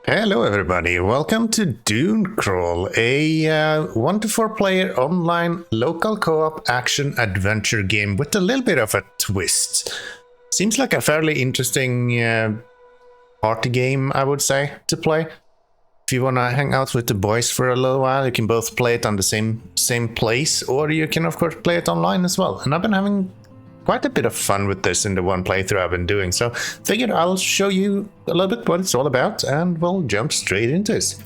Hello everybody, welcome to DuneCrawl, a 1 to 4 player online local co-op action adventure game with a little bit of a twist. Seems like a fairly interesting party game, I would say, to play. If you want to hang out with the boys for a little while, you can both play it on the same place, or you can of course play it online as well. And I've been having quite a bit of fun with this in the one playthrough I've been doing, so figured I'll show you a little bit what it's all about and we'll jump straight into this.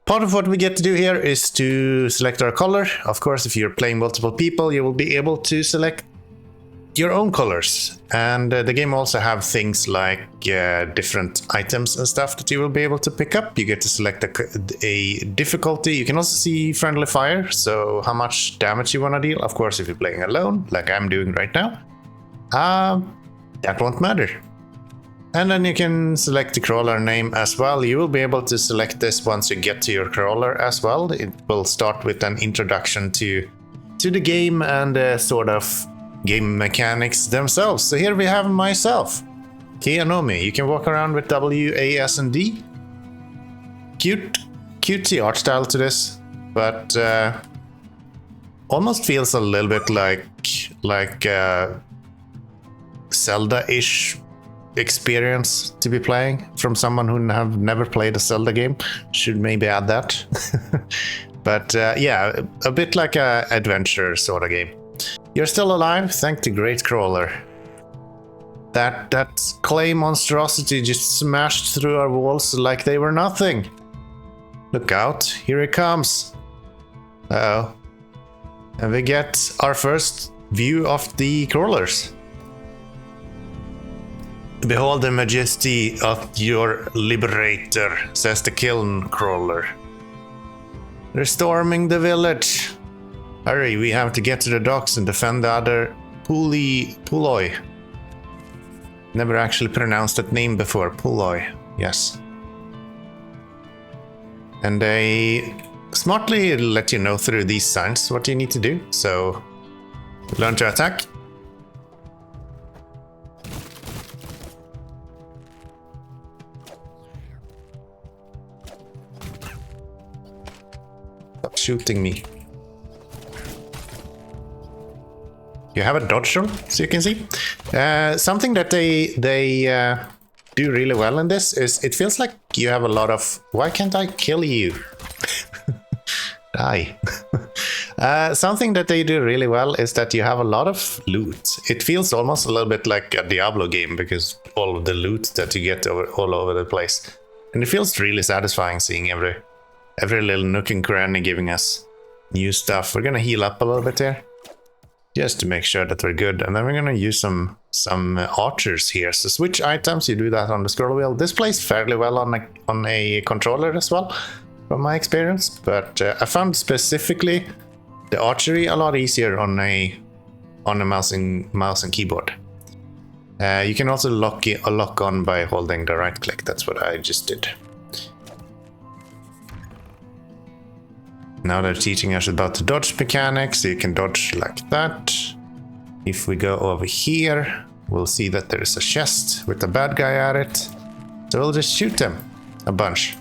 Part of what we get to do here is to select our color. Of course, if you're playing multiple people, you will be able to select your own colors. And the game also have things like different items and stuff that you will be able to pick up. You get to select a difficulty. You can also see friendly fire, so how much damage you want to deal. Of course, if you're playing alone, like I'm doing right now, that won't matter. And then you can select the crawler name as well. You will be able to select this once you get to your crawler as well. It will start with an introduction to the game and sort of game mechanics themselves. So here we have myself, Keanomy. You can walk around with W, A, S, and D. Cutesy art style to this, but almost feels a little bit like Zelda-ish experience to be playing from someone who have never played a Zelda game. Should maybe add that. But yeah, a bit like a adventure sort of game. You're still alive, thank the great crawler. That clay monstrosity just smashed through our walls like they were nothing. Look out, here it comes. Uh-oh. And we get our first view of the crawlers. Behold the majesty of your liberator, says the kiln crawler. They're storming the village. Hurry, we have to get to the docks and defend the other Puloi. Never actually pronounced that name before, Puloi, yes. And they smartly let you know through these signs what you need to do, so learn to attack. Stop shooting me. You have a dodge roll, so you can see. Something that they do really well in this is it feels like you have a lot of... Why can't I kill you? Die. Something that they do really well is that you have a lot of loot. It feels almost a little bit like a Diablo game because all of the loot that you get all over the place. And it feels really satisfying seeing every little nook and cranny giving us new stuff. We're gonna heal up a little bit here, just to make sure that we're good, and then we're gonna use some archers here. So switch items, you do that on the scroll wheel. This plays fairly well on a controller as well, from my experience. But I found specifically the archery a lot easier on a mouse and keyboard. You can also lock on by holding the right click. That's what I just did. Now they're teaching us about the dodge mechanics, so you can dodge like that. If we go over here, we'll see that there's a chest with a bad guy at it. So we'll just shoot him a bunch.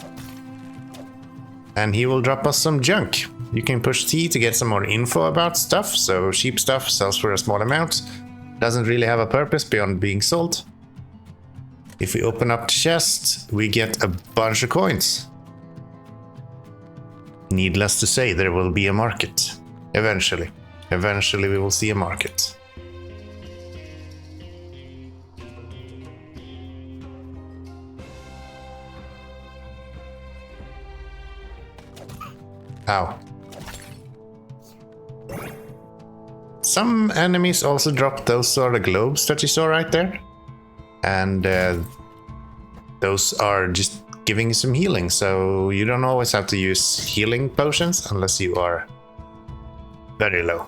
And he will drop us some junk. You can push T to get some more info about stuff, so cheap stuff sells for a small amount. Doesn't really have a purpose beyond being sold. If we open up the chest, we get a bunch of coins. Needless to say, there will be a market. Eventually. Eventually we will see a market. Ow. Some enemies also drop those sort of globes that you saw right there. And those are just giving you some healing, so you don't always have to use healing potions unless you are very low.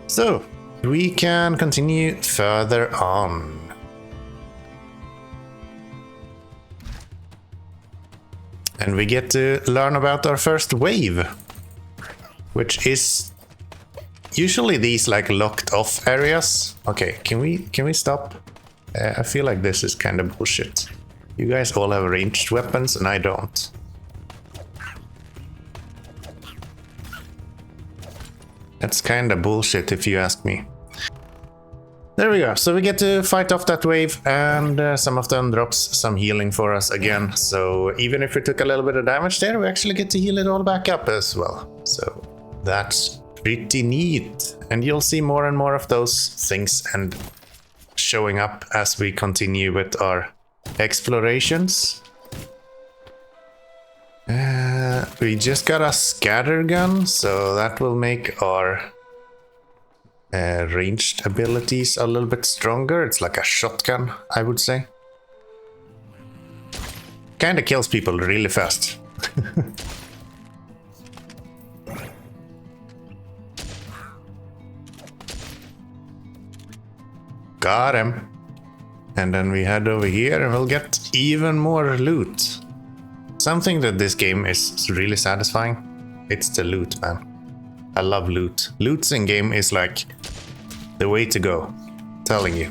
So we can continue further on. And we get to learn about our first wave, which is usually these like locked off areas. Okay, can we stop? I feel like this is kind of bullshit. You guys all have ranged weapons and I don't. That's kind of bullshit if you ask me. There we go. So we get to fight off that wave, and some of them drops some healing for us again. So even if we took a little bit of damage there, we actually get to heal it all back up as well. So that's pretty neat. And you'll see more and more of those things and showing up as we continue with our explorations. We just got a scatter gun, so that will make our ranged abilities a little bit stronger. It's like a shotgun, I would say. Kinda kills people really fast. Got him. And then we head over here and we'll get even more loot. Something that this game is really satisfying, it's the loot, man. I love loot. Loot in game is like the way to go. I'm telling you.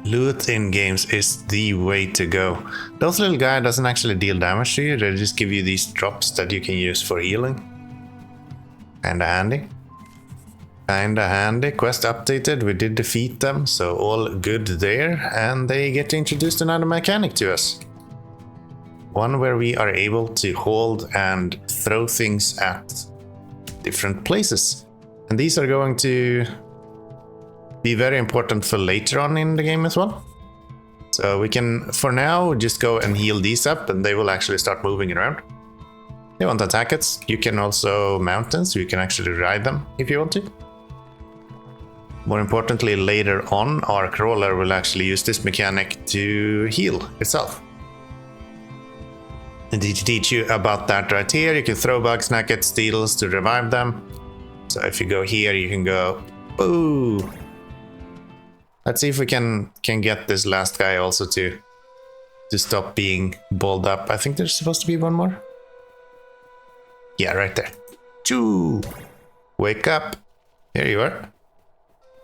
Loot in games is the way to go. Those little guy doesn't actually deal damage to you. They just give you these drops that you can use for healing. Kinda handy. Kinda handy. Quest updated. We did defeat them, so all good there. And they get to introduce another mechanic to us. One where we are able to hold and throw things at different places. And these are going to be very important for later on in the game as well. So we can, for now, just go and heal these up and they will actually start moving around. They want attack it. You can also mount them, so you can actually ride them if you want to. More importantly, later on, our crawler will actually use this mechanic to heal itself. And to teach you about that right here, you can throw bugs, nuggets, steels to revive them. So if you go here, you can go, boo. Let's see if we can get this last guy also to stop being balled up. I think there's supposed to be one more. Yeah, right there. Choo! Wake up. Here you are.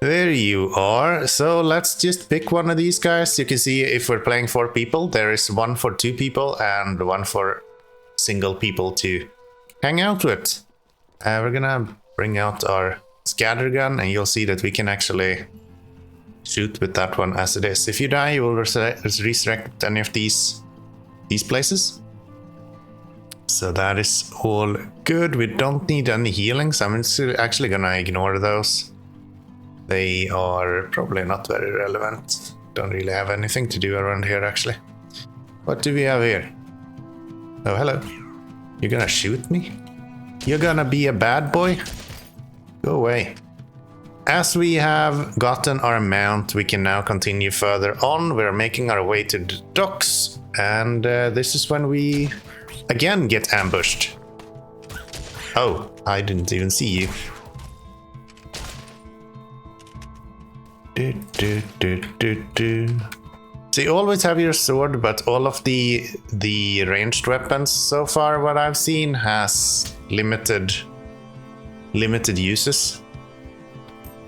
There you are. So let's just pick one of these guys. You can see if we're playing 4 people, there is one for 2 people and one for single people to hang out with. We're gonna bring out our scatter gun and you'll see that we can actually shoot with that one as it is. If you die, you will resurrect any of these places. So that is all good. We don't need any healing, so I'm actually gonna ignore those. They are probably not very relevant. Don't really have anything to do around here, actually. What do we have here? Oh, hello. You're gonna shoot me? You're gonna be a bad boy? Go away. As we have gotten our mount, we can now continue further on. We're making our way to the docks, and this is when we again get ambushed. Oh, I didn't even see you. So you always have your sword, but all of the ranged weapons so far, what I've seen, has limited uses.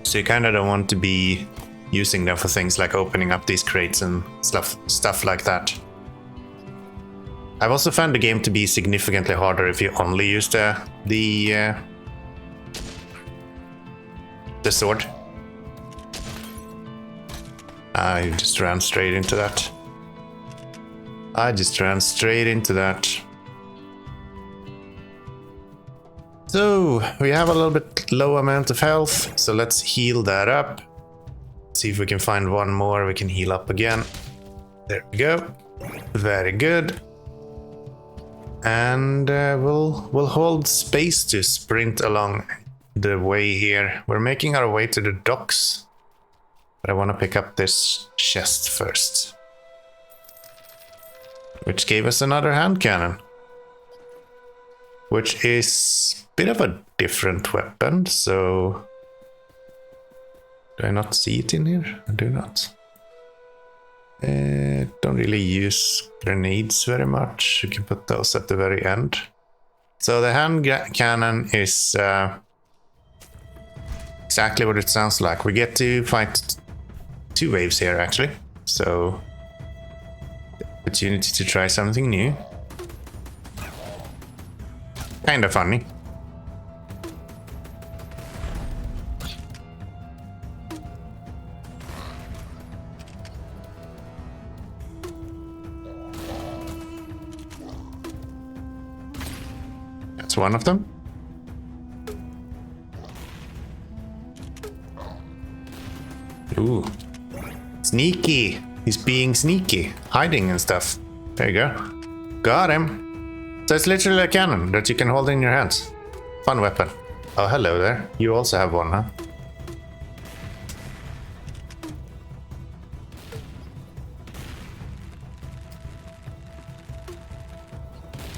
So you kind of don't want to be using them for things like opening up these crates and stuff like that. I've also found the game to be significantly harder if you only use the sword. I just ran straight into that. So we have a little bit low amount of health, so let's heal that up. See if we can find one more we can heal up again. There we go. Very good. And we'll hold space to sprint along the way here. We're making our way to the docks. But I want to pick up this chest first. Which gave us another hand cannon. Which is a bit of a different weapon, so... Do I not see it in here? I do not. Don't really use grenades very much. You can put those at the very end. So the hand cannon is exactly what it sounds like. We get to fight 2 waves here actually. So opportunity to try something new. Kinda funny. That's one of them. Ooh. Sneaky. He's being sneaky. Hiding and stuff. There you go. Got him. So it's literally a cannon that you can hold in your hands. Fun weapon. Oh, hello there. You also have one, huh?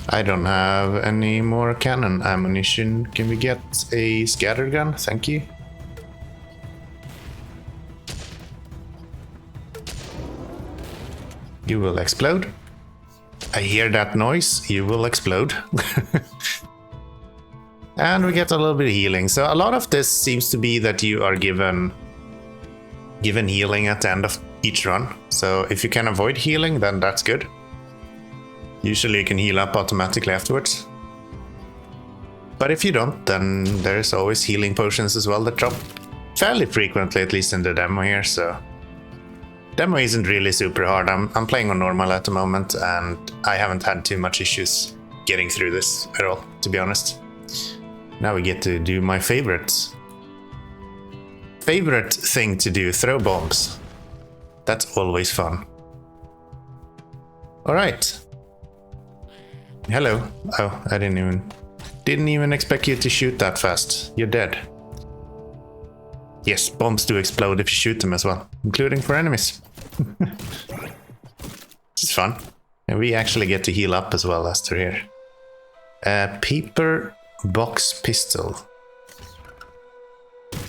I don't have any more cannon ammunition. Can we get a scatter gun? Thank you. You will explode. I hear that noise. You will explode. And we get a little bit of healing. So a lot of this seems to be that you are given healing at the end of each run. So if you can avoid healing, then that's good. Usually you can heal up automatically afterwards. But if you don't, then there's always healing potions as well that drop fairly frequently, at least in the demo here, so... Demo isn't really super hard. I'm playing on normal at the moment, and I haven't had too much issues getting through this at all, to be honest. Now we get to do my favorite thing to do, throw bombs. That's always fun. Alright. Hello. Oh, I didn't even expect you to shoot that fast. You're dead. Yes, bombs do explode if you shoot them as well, including for enemies. It's fun. And we actually get to heal up as well as they're here. A paper box pistol.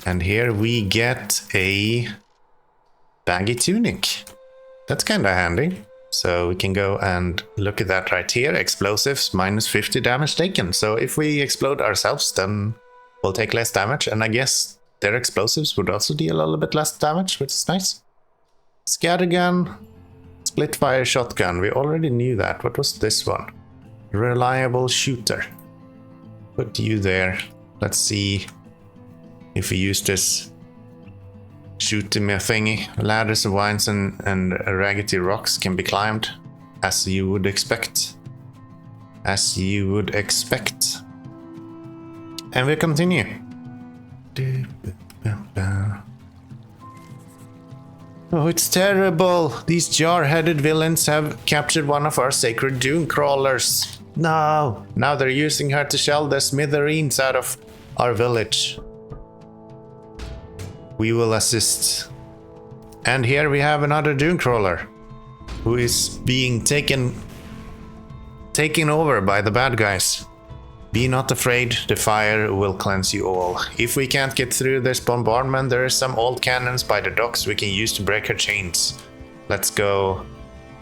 And here we get a baggy tunic. That's kinda handy. So we can go and look at that right here. Explosives, minus 50 damage taken. So if we explode ourselves, then we'll take less damage. And I guess their explosives would also deal a little bit less damage, which is nice. Scattergun, split fire shotgun. We already knew that. What was this one? Reliable shooter. Put you there. Let's see if we use this. Shoot me a thingy. Ladders of vines and raggedy rocks can be climbed, as you would expect. As you would expect. And we continue. Oh, it's terrible! These jar-headed villains have captured one of our sacred Dune Crawlers. No! Now they're using her to shell the smithereens out of our village. We will assist. And here we have another Dune Crawler, who is being taken over by the bad guys. Be not afraid, the fire will cleanse you all. If we can't get through this bombardment, there are some old cannons by the docks we can use to break her chains. Let's go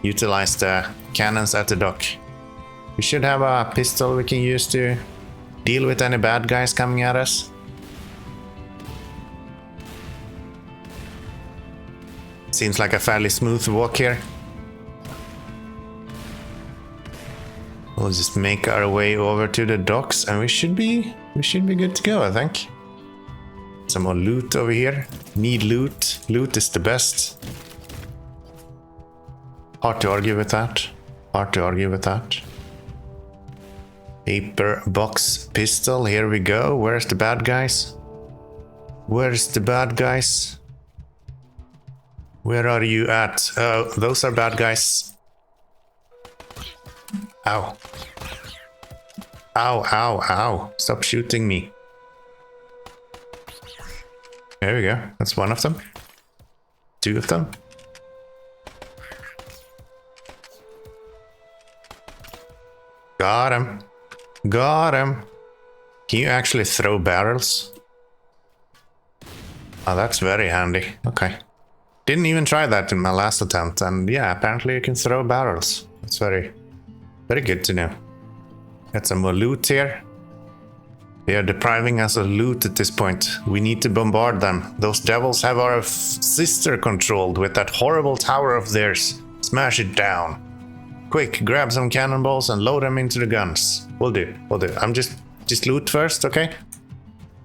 utilize the cannons at the dock. We should have a pistol we can use to deal with any bad guys coming at us. Seems like a fairly smooth walk here. We'll just make our way over to the docks and we should be good to go, I think. Some more loot over here. Need loot. Loot is the best. Hard to argue with that. Hard to argue with that. Paper box pistol. Here we go. Where's the bad guys? Where's the bad guys? Where are you at? Oh, those are bad guys. Ow. Ow, ow, ow. Stop shooting me. There we go. That's one of them. 2 of them. Got him. Got him. Can you actually throw barrels? Oh, that's very handy. Okay. Didn't even try that in my last attempt, and yeah, apparently you can throw barrels. That's very good to know. Got some more loot here. They are depriving us of loot at this point. We need to bombard them. Those devils have our sister controlled with that horrible tower of theirs. Smash it down. Quick, grab some cannonballs and load them into the guns. We'll do. I'm just loot first, okay?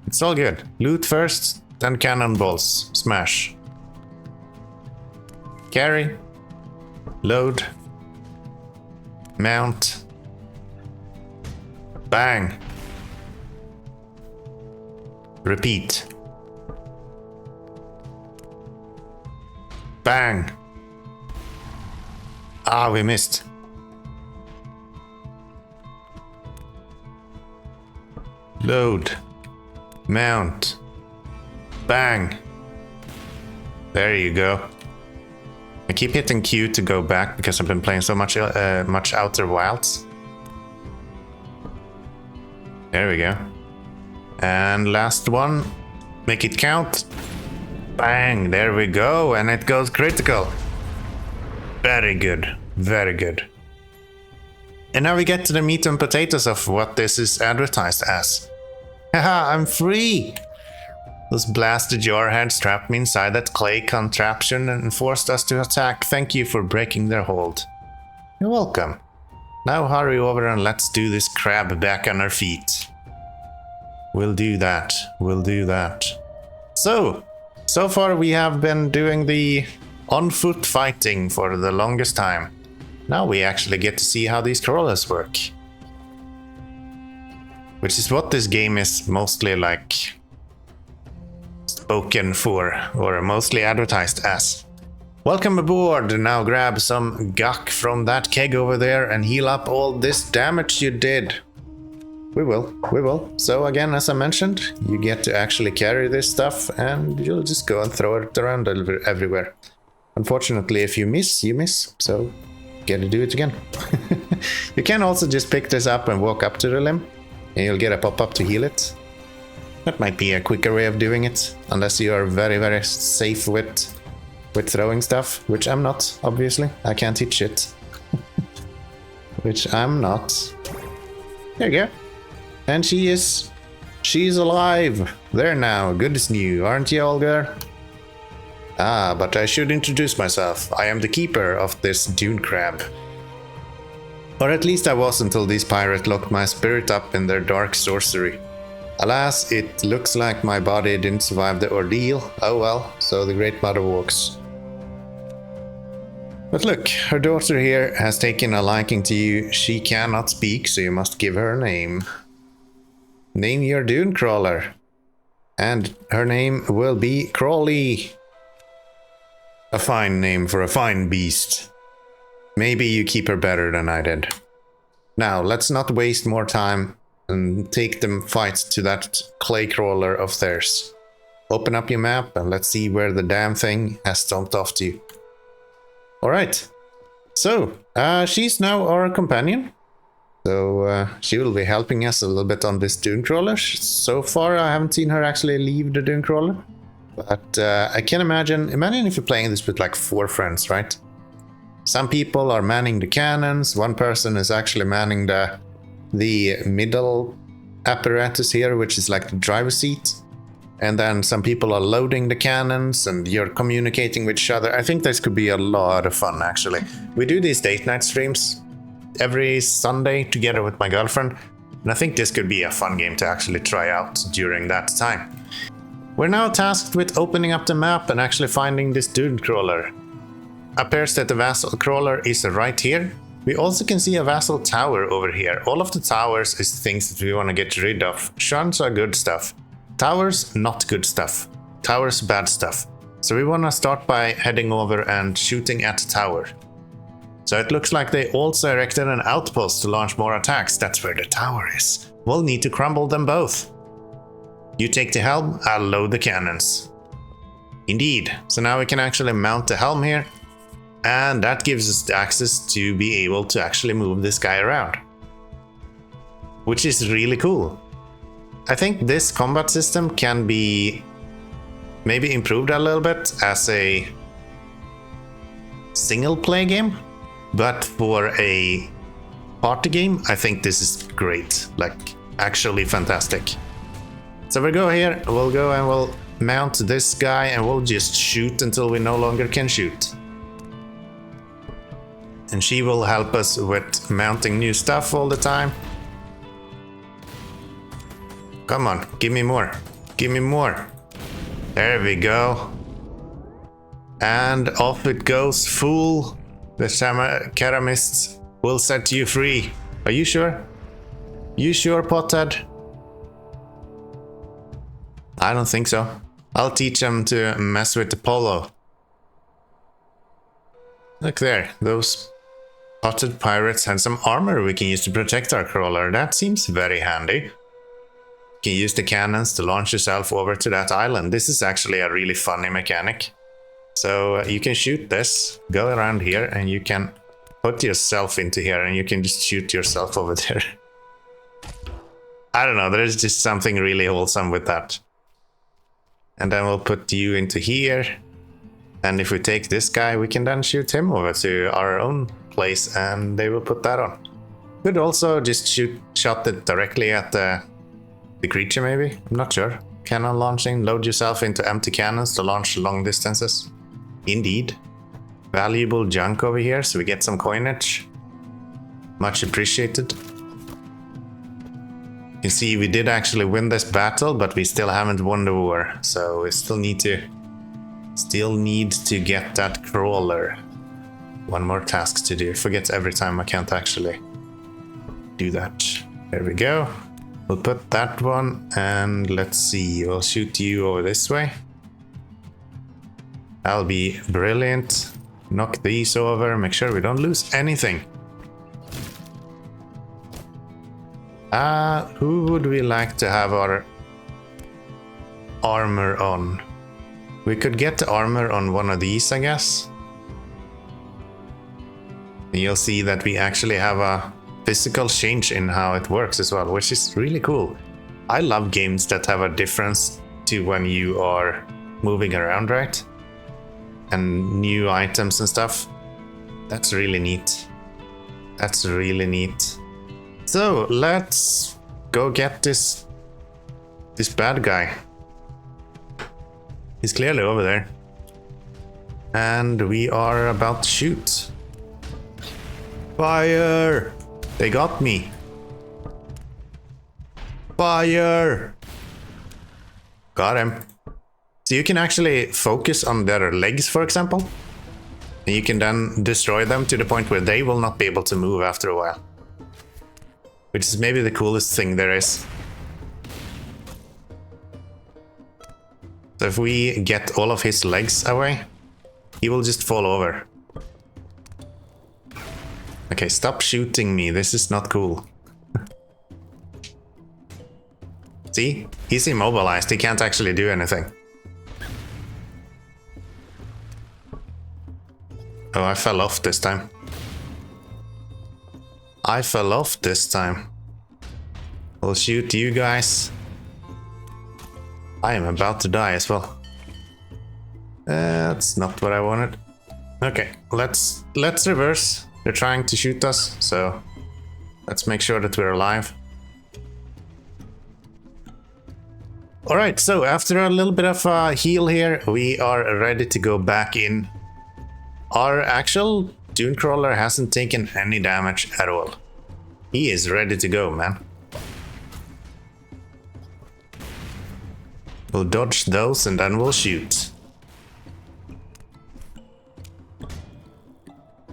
It's all good. Loot first, then cannonballs. Smash. Carry. Load. Mount. Bang. Repeat. Bang. Ah, we missed. Load. Mount. Bang. There you go. I keep hitting Q to go back because I've been playing so much Outer Wilds. There we go. And last one. Make it count. Bang. There we go. And it goes critical. Very good. Very good. And now we get to the meat and potatoes of what this is advertised as. Haha, I'm free! Those blasted jarheads trapped me inside that clay contraption and forced us to attack. Thank you for breaking their hold. You're welcome. Now hurry over and let's do this crab back on our feet. We'll do that. We'll do that. So far we have been doing the on-foot fighting for the longest time. Now we actually get to see how these crawlers work. Which is what this game is mostly like spoken for, or mostly advertised as. Welcome aboard. Now grab some guck from that keg over there and heal up all this damage you did. We will. So again, as I mentioned, you get to actually carry this stuff and you'll just go and throw it around everywhere. Unfortunately, if you miss, you miss. So get to do it again. You can also just pick this up and walk up to the limb and you'll get a pop-up to heal it. That might be a quicker way of doing it, unless you are very, very safe with throwing stuff, which I'm not, obviously. I can't hit shit. Which I'm not. There you go. And she's alive. There now. Good as new, aren't you, Olga? Ah, but I should introduce myself. I am the keeper of this dune crab. Or at least I was until these pirates locked my spirit up in their dark sorcery. Alas, it looks like my body didn't survive the ordeal. Oh well, so the Great Mother walks. But look, her daughter here has taken a liking to you. She cannot speak, so you must give her a name. Name your Dune Crawler. And her name will be Crawly. A fine name for a fine beast. Maybe you keep her better than I did. Now, let's not waste more time and take them fight to that clay crawler of theirs. Open up your map and let's see where the damn thing has stomped off to. Alright. So, she's now our companion. So, she will be helping us a little bit on this Dune Crawler. So far, I haven't seen her actually leave the Dune Crawler. But I can imagine if you're playing this with like 4 friends, right? Some people are manning the cannons, one person is actually manning the middle apparatus here, which is like the driver's seat. And then some people are loading the cannons and you're communicating with each other. I think this could be a lot of fun, actually. We do these date night streams every Sunday together with my girlfriend. And I think this could be a fun game to actually try out during that time. We're now tasked with opening up the map and actually finding this Dune Crawler. Appears that the vassal crawler is right here. We also can see a vassal tower over here. All of the towers is things that we want to get rid of. Shuns are good stuff. Towers, not good stuff. Towers, bad stuff. So we want to start by heading over and shooting at the tower. So it looks like they also erected an outpost to launch more attacks. That's where the tower is. We'll need to crumble them both. You take the helm, I'll load the cannons. Indeed. So now we can actually mount the helm here. And that gives us the access to be able to actually move this guy around. Which is really cool. I think this combat system can be maybe improved a little bit as a single play game. But for a party game, I think this is great. Like, actually fantastic. So we go here, we'll go and we'll mount this guy and we'll just shoot until we no longer can shoot. And she will help us with mounting new stuff all the time. Come on, give me more. Give me more. There we go. And off it goes, fool. The Keramist will set you free. Are you sure? You sure, pothead? I don't think so. I'll teach him to mess with the polo. Look there, those potted pirates had some armor we can use to protect our crawler. That seems very handy. You can use the cannons to launch yourself over to that island. This is actually a really funny mechanic. So you can shoot this, go around here, and you can put yourself into here, and you can just shoot yourself over there. I don't know, there's just something really wholesome with that. And then we'll put you into here. And if we take this guy, we can then shoot him over to our own place, and they will put that on. Could also just shot it directly at the creature, maybe? I'm not sure. Cannon launching, load yourself into empty cannons to launch long distances. Indeed. Valuable junk over here, so we get some coinage. Much appreciated. You see, we did actually win this battle, but we still haven't won the war, so we still need to get that crawler. One more task to do. Forget every time I can't actually do that. There we go. We'll put that one, and let's see, we'll shoot you over this way. That'll be brilliant. Knock these over, make sure we don't lose anything. Who would we like to have our armor on? We could get the armor on one of these, I guess. You'll see that we actually have a physical change in how it works as well, which is really cool. I love games that have a difference to when you are moving around, right? And new items and stuff. That's really neat. That's really neat. So let's go get this bad guy. He's clearly over there. And we are about to shoot. Fire! They got me. Fire! Got him. So you can actually focus on their legs, for example. And you can then destroy them to the point where they will not be able to move after a while. Which is maybe the coolest thing there is. So if we get all of his legs away, he will just fall over. Okay, stop shooting me. This is not cool. See? He's immobilized. He can't actually do anything. Oh, I fell off this time. I fell off this time. We'll shoot you guys. I am about to die as well. That's not what I wanted. Okay, let's reverse. They're trying to shoot us, so let's make sure that we're alive. Alright, so after a little bit of a heal here, we are ready to go back in. Our actual Dune Crawler hasn't taken any damage at all. He is ready to go, man. We'll dodge those and then we'll shoot.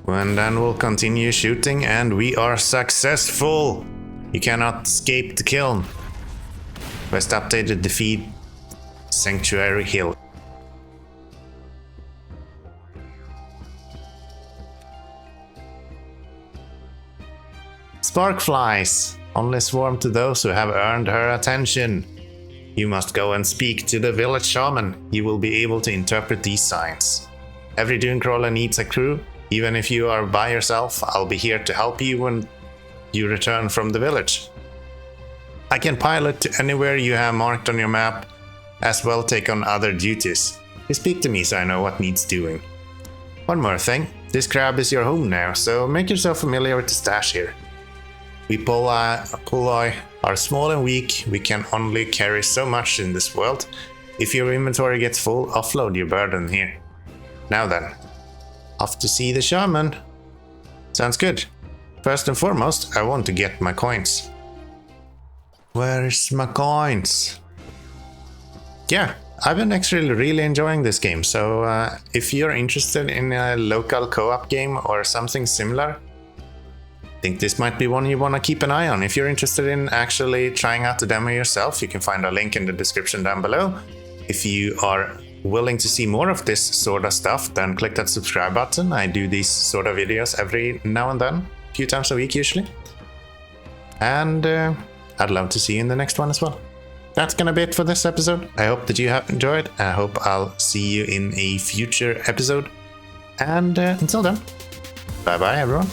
And then we'll continue shooting, and we are successful! You cannot escape the kiln. Quest updated, defeat Sanctuary Hill. Spark flies! Only swarm to those who have earned her attention. You must go and speak to the village shaman. He will be able to interpret these signs. Every Dune Crawler needs a crew. Even if you are by yourself, I'll be here to help you when you return from the village. I can pilot to anywhere you have marked on your map, as well take on other duties. You speak to me so I know what needs doing. One more thing, this crab is your home now, so make yourself familiar with the stash here. We polloi are small and weak, we can only carry so much in this world. If your inventory gets full, offload your burden here. Now then, off to see the shaman. Sounds good. First and foremost, I want to get my coins. Where's my coins? Yeah, I've been actually really enjoying this game, so if you're interested in a local co-op game or something similar, I think this might be one you want to keep an eye on. If you're interested in actually trying out the demo yourself, you can find a link in the description down below. If you are willing to see more of this sort of stuff, then click that subscribe button. I do these sort of videos every now and then, a few times a week usually. And I'd love to see you in the next one as well. That's gonna be it for this episode. I hope that you have enjoyed. I hope I'll see you in a future episode. And until then, bye bye everyone.